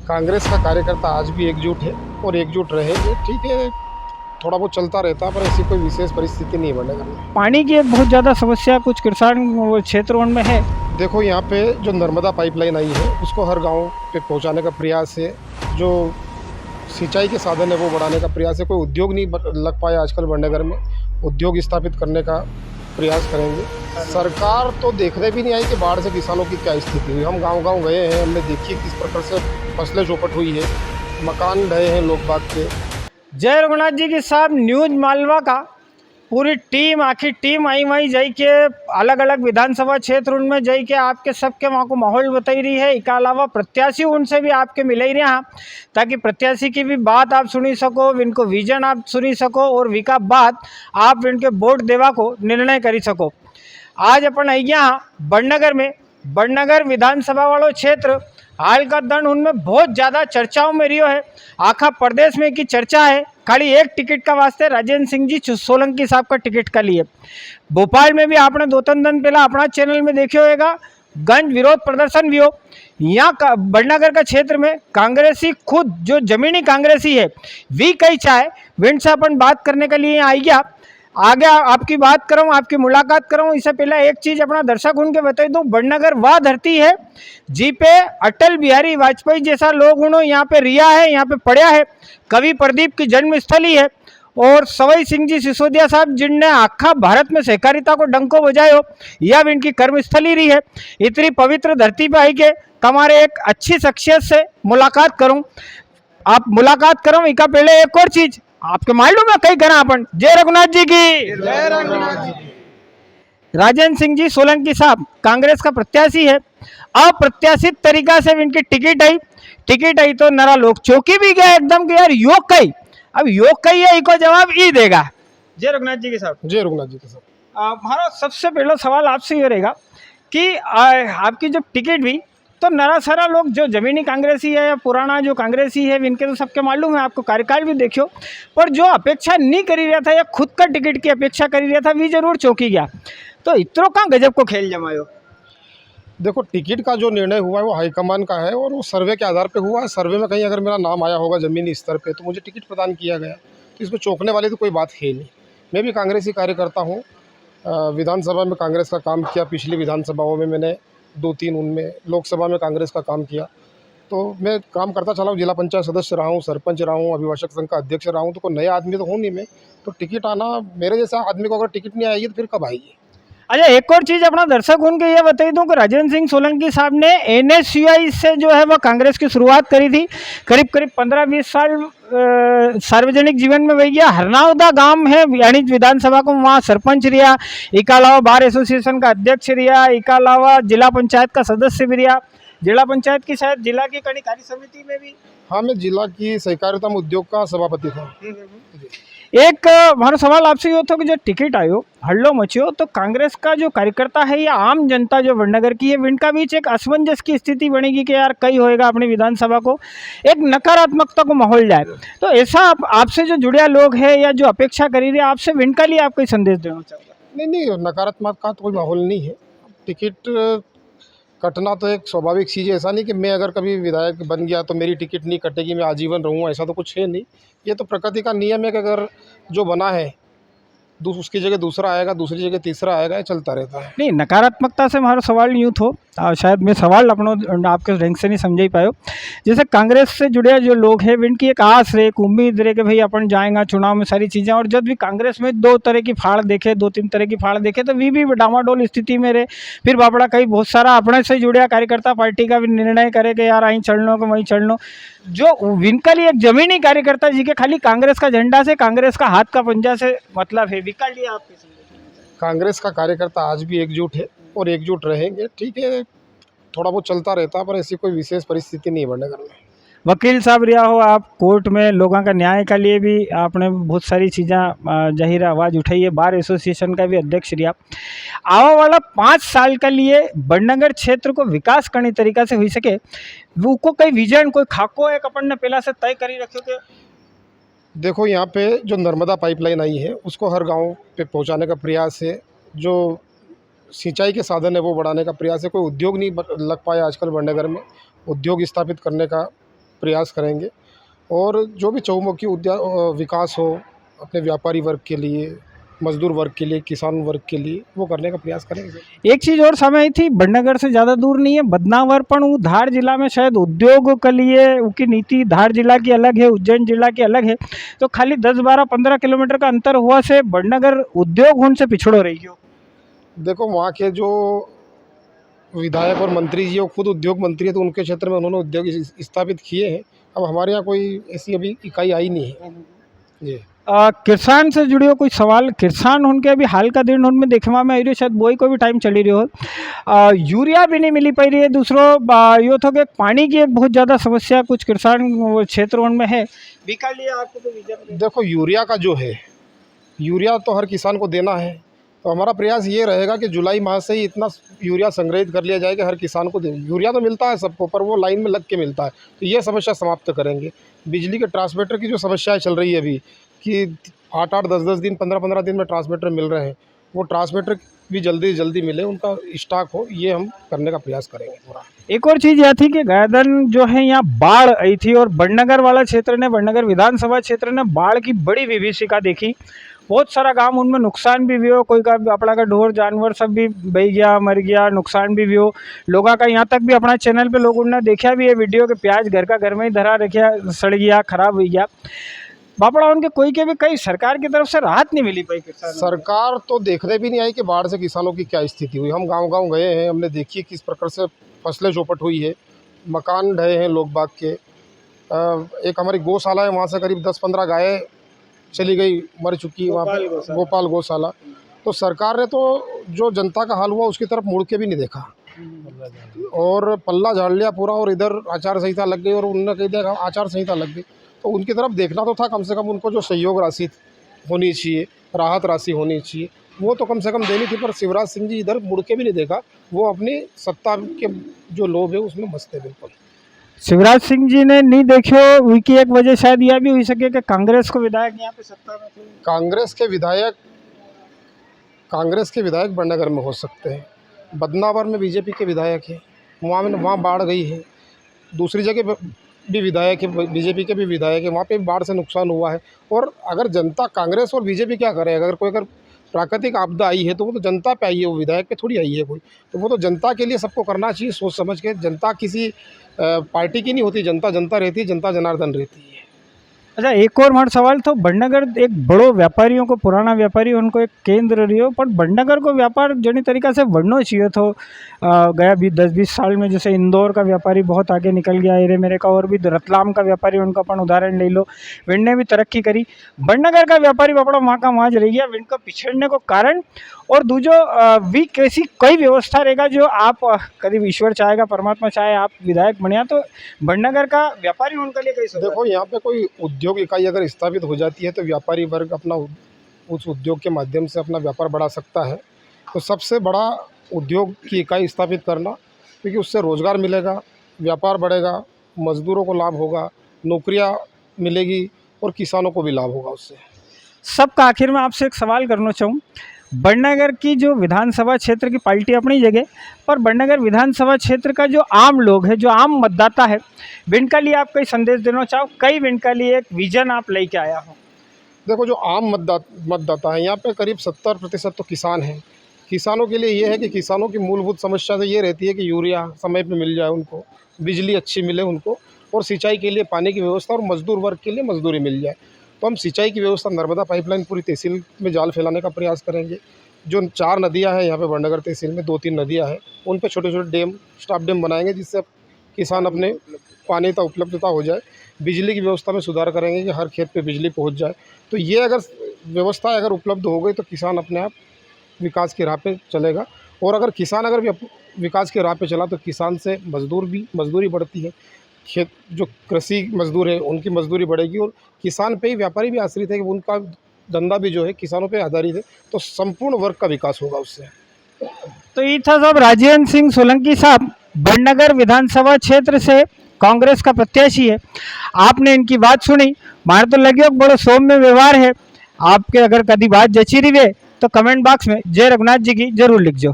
कांग्रेस का कार्यकर्ता आज भी एकजुट है और एकजुट रहेंगे। ठीक है, थोड़ा बहुत चलता रहता है, पर ऐसी कोई विशेष परिस्थिति नहीं बनेगा। पानी की एक बहुत ज़्यादा समस्या कुछ किसान क्षेत्रों में है। देखो, यहाँ पे जो नर्मदा पाइपलाइन आई है उसको हर गांव पे पहुँचाने का प्रयास है। जो सिंचाई के साधन है वो बढ़ाने का प्रयास है। कोई उद्योग नहीं लग पाया आजकल बड़नगर में, उद्योग स्थापित करने का प्रयास करेंगे। सरकार तो देखने भी नहीं आई कि बाढ़ से किसानों की क्या स्थिति हुई। हम गांव-गांव गए हैं, हमने देखी किस प्रकार से फसलें चौपट हुई है, मकान ढहे हैं लोग बाग के। जय रघुनाथ जी की साहब न्यूज मालवा का पूरी टीम आखिर टीम आई वहीं जाई के अलग अलग विधानसभा क्षेत्र उनमें जाई के आपके सबके वहाँ को माहौल बताई रही है। इसके अलावा प्रत्याशी उनसे भी आपके मिल ही रहे हैं, ताकि प्रत्याशी की भी बात आप सुनी सको, इनको विजन आप सुनी सको और विका बात आप इनके वोट देवा को निर्णय करी सको। आज अपन यहाँ बड़नगर विधानसभा वालों क्षेत्र हाल का दंड उनमें बहुत ज़्यादा चर्चाओं में रियो है। आखा प्रदेश में की चर्चा है खाली एक टिकट का वास्ते राजेंद्र सिंह जी सोलंकी साहब का टिकट का लिए। भोपाल में भी आपने 2-3 दिन पहला अपना चैनल में देखे होगा, गंज विरोध प्रदर्शन भी हो। यहाँ बड़नगर का क्षेत्र में कांग्रेसी खुद जो जमीनी कांग्रेसी है वी कई चाहे विंड से अपन बात करने के लिए आई गया। आगे आपकी बात करूं, आपकी मुलाकात करूं, इससे पहले एक चीज़ अपना दर्शक उनके बता दूं, बड़नगर वह धरती है जी पे अटल बिहारी वाजपेयी जैसा लोग उन्होंने यहाँ पे रिया है, यहाँ पे पढ़ा है। कवि प्रदीप की जन्मस्थली है और सवाई सिंह जी सिसोदिया साहब जिनने आखा भारत में सहकारिता को डंको बजायो, यह भी इनकी कर्मस्थली रही है। इतनी पवित्र धरती पर आई के हमारे एक अच्छी शख्सियत से मुलाकात करूँ, आप मुलाकात करूँ। इसका पहले एक और चीज़ आपके मालूम है कई करा अपन, जय रघुनाथ जी की। जय रघुनाथ जी। राजेंद्र सिंह जी सोलंकी साहब कांग्रेस का प्रत्याशी है। अप्रत्याशित तरीका से इनकी टिकट आई तो नरा लोग चौकी भी गया एकदम कि यार योग कई, अब योग कई है, इको जवाब ई देगा। जय रघुनाथ जी के साहब। जय रघुनाथ जी के साहब। हमारा सबसे पहला सवाल आपसे ये रहेगा कि आपकी जब टिकट भी तो नरा सारा लोग जो जमीनी कांग्रेसी है या पुराना जो कांग्रेसी है इनके तो सबके मालूम है, आपको कार्यकाल भी देखियो, पर जो अपेक्षा नहीं करी रहा था या खुद का टिकट की अपेक्षा करी रहा था वी जरूर चौंकी गया। तो इतरो कहाँ गजब को खेल जमायो। देखो, टिकट का जो निर्णय हुआ है वो हाईकमान का है और वो सर्वे के आधार पे हुआ है। सर्वे में कहीं अगर मेरा नाम आया होगा ज़मीनी स्तर पे तो मुझे टिकट प्रदान किया गया, तो इसमें चौंकने वाली तो कोई बात है नहीं। मैं भी कांग्रेसी कार्यकर्ता हूँ, विधानसभा में कांग्रेस का काम किया, पिछली विधानसभाओं में मैंने 2-3 उनमें, लोकसभा में कांग्रेस का काम किया, तो मैं काम करता चला हूँ। जिला पंचायत सदस्य रहा हूँ, सरपंच रहा हूँ, अभिभाषक संघ का अध्यक्ष रहा हूँ, तो कोई नया आदमी तो हूँ नहीं मैं। तो टिकट आना, मेरे जैसा आदमी को अगर टिकट नहीं आएगी तो फिर कब आएगी। अच्छा, एक और चीज़ अपना दर्शक उनके ये बता दूं कि राजेंद्र सिंह सोलंकी साहब ने NSUI से जो है वह कांग्रेस की शुरुआत करी थी। करीब 15-20 साल सार्वजनिक जीवन में वही गया। हरनावदा गांव है यानी विधानसभा को वहाँ सरपंच रिया, इसके अलावा बार एसोसिएशन का अध्यक्ष रिया, इसके अलावा जिला पंचायत का सदस्य भी रिया। जिला पंचायत की शायद जिला की कड़ी कार्य समिति में भी। हाँ, मैं जिला की सहकारिता उद्योग का सभापति था। एक हमारा सवाल आपसे ये था कि जो टिकट आयो हल्लो मचियो तो कांग्रेस का जो कार्यकर्ता है या आम जनता जो बड़नगर की है इनका बीच एक असमंजस की स्थिति बनेगी कि यार कई होएगा अपनी विधानसभा को, एक नकारात्मकता को माहौल जाए। तो ऐसा आपसे जो जुड़िया लोग हैं या जो अपेक्षा करी रहे आपसे इनका लिए आप कोई संदेश देना चाहोगे? नहीं, नकारात्मक का तो कोई माहौल नहीं है। टिकट कटना तो एक स्वाभाविक चीज़ है। ऐसा नहीं कि मैं अगर कभी विधायक बन गया तो मेरी टिकट नहीं कटेगी, मैं आजीवन रहूँगा, ऐसा तो कुछ है नहीं। ये तो प्रकृति का नियम है कि अगर जो बना है उसकी जगह दूसरा आएगा, दूसरी जगह तीसरा आएगा, ये चलता रहता है। नहीं, नकारात्मकता से हमारा सवाल यूँ थो, शायद मैं सवाल अपना आपके ढंग से नहीं समझ ही पायो। जैसे कांग्रेस से जुड़े जो लोग हैं इनकी एक आस रहे, एक उम्मीद रहे कि भाई अपन जाएंगे चुनाव में सारी चीज़ें, और जब भी कांग्रेस में 2 तरह की फाड़ देखे, 2-3 तरह की फाड़ देखे तो वी भी डामाडोल स्थिति में रहे। फिर बापड़ा कई बहुत सारा अपने से जुड़े कार्यकर्ता पार्टी का भी निर्णय करे कि यार અહીં चढ़ लो कि वहीं चढ़ लो। जो विनका लिए एक जमीनी कार्यकर्ता जी के खाली कांग्रेस का झंडा से, कांग्रेस का हाथ का पंजा से मतलब है, विका लिए आप कांग्रेस का कार्यकर्ता आज भी एकजुट है और एकजुट रहेंगे। ठीक है, थोड़ा बहुत चलता रहता है, पर ऐसी कोई विशेष परिस्थिति नहीं बड़नगर में। वकील साहब रिया हो आप, कोर्ट में लोगों का न्याय के लिए भी आपने बहुत सारी चीज़ें जाहिर आवाज़ उठाई है, बार एसोसिएशन का भी अध्यक्ष रिया। आवा वाला 5 साल के लिए बड़नगर क्षेत्र को विकास करने तरीका से हो सके वो को कोई विजन, कोई खाको एक अपन ने पहला से तय करी रखे के? देखो, यहाँ पे जो नर्मदा पाइपलाइन आई है उसको हर गांव पे पहुँचाने का प्रयास है। जो सिंचाई के साधन है वो बढ़ाने का प्रयास है। कोई उद्योग नहीं लग पाया आजकल बड़नगर में, उद्योग स्थापित करने का प्रयास करेंगे और जो भी चहुमुखी विकास हो अपने व्यापारी वर्ग के लिए, मजदूर वर्ग के लिए, किसान वर्ग के लिए, वो करने का प्रयास करेंगे। एक चीज़ और सामने आई थी, बड़नगर से ज़्यादा दूर नहीं है बदनावर, पण वो धार जिला में शायद उद्योग के लिए उनकी नीति धार जिला की अलग है, उज्जैन जिला की अलग है, तो खाली 10-12-15 किलोमीटर का अंतर हुआ से बड़नगर उद्योग होने से पिछड़ो रही हो। देखो वहाँ के जो विधायक और मंत्री जी वो खुद उद्योग मंत्री है, तो उनके क्षेत्र में उन्होंने उद्योग स्थापित किए हैं। अब हमारे यहाँ कोई ऐसी अभी इकाई आई नहीं है जी। किसान से जुड़े हो कोई सवाल, किसान उनके अभी हाल का दिन उनमें देखवा में आई रही, शायद बोई को भी टाइम चली रही हो, यूरिया भी नहीं मिली पाई रही है। दूसरों यो तो कि पानी की एक बहुत ज़्यादा समस्या कुछ किसान क्षेत्र उनमें है, बीका लिए आपको तो विजन। देखो यूरिया का जो है, यूरिया तो हर किसान को देना है, तो हमारा प्रयास ये रहेगा कि जुलाई माह से ही इतना यूरिया संग्रहित कर लिया जाए कि हर किसान को दे। यूरिया तो मिलता है सबको, पर वो लाइन में लग के मिलता है, तो ये समस्या समाप्त करेंगे। बिजली के ट्रांसमीटर की जो समस्याएं चल रही है अभी कि 8-8, 10-10 दिन, 15-15 दिन में ट्रांसमीटर मिल रहे हैं, वो ट्रांसमीटर भी जल्दी जल्दी मिले, उनका स्टॉक हो, ये हम करने का प्रयास करेंगे पूरा। एक और चीज़ यह थी कि गायदन जो है यहाँ बाढ़ आई थी और बड़नगर वाला क्षेत्र ने, बड़नगर विधानसभा क्षेत्र ने बाढ़ की बड़ी विभीषिका देखी। बहुत सारा गांव उनमें नुकसान भी हुआ, कोई का अपना का ढोर जानवर सब भी बह गया, मर गया, नुकसान भी हुआ लोगों का। यहाँ तक भी अपना चैनल पे लोगों ने देखा भी है वीडियो के प्याज घर का घर में ही धरा रखा, सड़ गया, खराब हो गया। बापड़ा उनके कोई के भी कई सरकार की तरफ से राहत नहीं मिली पाई किसान। सरकार तो देखने भी नहीं आई कि बाढ़ से किसानों की क्या स्थिति हुई। हम गांव-गांव गए हैं, हमने देखी किस प्रकार से फसलें चौपट हुई है, मकान ढहे हैं लोग बाग के। एक हमारी गौशाला है, वहाँ से करीब 10-15 गायें चली गई, मर चुकी वहाँ पर, गोपाल गौशाला। तो सरकार ने तो जो जनता का हाल हुआ उसकी तरफ मुड़ के भी नहीं देखा और पल्ला झाड़ लिया पूरा, और इधर आचार संहिता लग गई और उन्होंने कह दिया आचार संहिता लग गई। तो उनकी तरफ देखना तो था, कम से कम उनको जो सहयोग राशि होनी चाहिए, राहत राशि होनी चाहिए, वो तो कम से कम देनी थी। पर शिवराज सिंह जी इधर मुड़ के भी नहीं देखा, वो अपनी सत्ता के जो लोभ है उसमें मस्त है बिल्कुल। शिवराज सिंह जी ने नहीं देखो, उनकी एक वजह शायद यह भी हुई सके कि कांग्रेस को विधायक यहाँ पे सत्ता में थे। कांग्रेस के विधायक बड़नगर में हो सकते हैं, बदनावर में बीजेपी के विधायक हैं, वहाँ बाढ़ गई है। दूसरी जगह भी विधायक है, बीजेपी के भी विधायक है, वहाँ पे बाढ़ से नुकसान हुआ है। और अगर जनता, कांग्रेस और बीजेपी क्या करे, अगर प्राकृतिक आपदा आई है तो वो तो जनता पे आई है, वो विधायक पे थोड़ी आई है कोई। तो वो तो जनता के लिए सबको करना चाहिए सोच समझ के। जनता किसी पार्टी की नहीं होती, जनता जनता रहती है, जनता जनार्दन रहती है। अच्छा, एक और हमारा सवाल तो बड़नगर एक बड़ो व्यापारियों को, पुराना व्यापारी उनको एक केंद्र रही पर बड़नगर को व्यापार जनी तरीका से बढ़ना चाहिए तो गया भी 10-20 साल में। जैसे इंदौर का व्यापारी बहुत आगे निकल गया, एरे मेरे का, और भी रतलाम का व्यापारी उनका अपन उदाहरण ले लो, विनने भी तरक्की करी। बड़नगर का व्यापारी बापड़ा वहाँ का वहाँ रह गया, विन का पिछड़ने को कारण। और दूजो भी कैसी कोई व्यवस्था रहेगा जो आप कभी ईश्वर चाहेगा, परमात्मा चाहे, आप विधायक बनिया तो बड़नगर का व्यापारी उनके लिए कैसे? देखो यहाँ पे कोई उद्योग इकाई अगर स्थापित हो जाती है तो व्यापारी वर्ग अपना उस उद्योग के माध्यम से अपना व्यापार बढ़ा सकता है। तो सबसे बड़ा उद्योग की इकाई स्थापित करना, क्योंकि उससे रोज़गार मिलेगा, व्यापार बढ़ेगा, मज़दूरों को लाभ होगा, नौकरियां मिलेगी और किसानों को भी लाभ होगा उससे। सबका आखिर में आपसे एक सवाल करना चाहूँ, बड़नगर की जो विधानसभा क्षेत्र की पार्टी अपनी जगह पर, बड़नगर विधानसभा क्षेत्र का जो आम लोग है, जो आम मतदाता है, विनका लिए आप कई संदेश देना चाहो, कई विनका लिए एक विजन आप लेके आया हो? देखो जो आम मतदाता है यहाँ पे करीब 70% तो किसान हैं। किसानों के लिए ये है कि किसानों की मूलभूत समस्या तो ये रहती है कि यूरिया समय पे मिल जाए उनको, बिजली अच्छी मिले उनको, और सिंचाई के लिए पानी की व्यवस्था, और मजदूर वर्ग के लिए मजदूरी मिल जाए। तो हम सिंचाई की व्यवस्था, नर्मदा पाइपलाइन पूरी तहसील में जाल फैलाने का प्रयास करेंगे। जो 4 नदियाँ हैं यहाँ पे बड़नगर तहसील में, 2-3 नदियाँ हैं, उन पर छोटे-छोटे डैम, स्टॉप डैम बनाएंगे जिससे किसान अपने पानी का उपलब्धता हो जाए। बिजली की व्यवस्था में सुधार करेंगे कि हर खेत पे बिजली पहुँच जाए। तो ये अगर व्यवस्था अगर उपलब्ध हो गई तो किसान अपने आप विकास की राह पे चलेगा। और अगर किसान विकास की राह पे चला तो किसान से मजदूरी बढ़ती है, खेत जो कृषि मजदूर है उनकी मजदूरी बढ़ेगी, और किसान पे ही व्यापारी भी आश्रित है कि उनका धंधा भी जो है किसानों पे आधारित है, तो संपूर्ण वर्ग का विकास होगा उससे। तो ये था साहब राजेंद्र सिंह सोलंकी साहब, बड़नगर विधानसभा क्षेत्र से कांग्रेस का प्रत्याशी है। आपने इनकी बात सुनी, मार तो लगे बड़ो सौम्य व्यवहार है। आपके अगर कभी बात जची रही है तो कमेंट बॉक्स में जय रघुनाथ जी की जरूर लिख जाओ।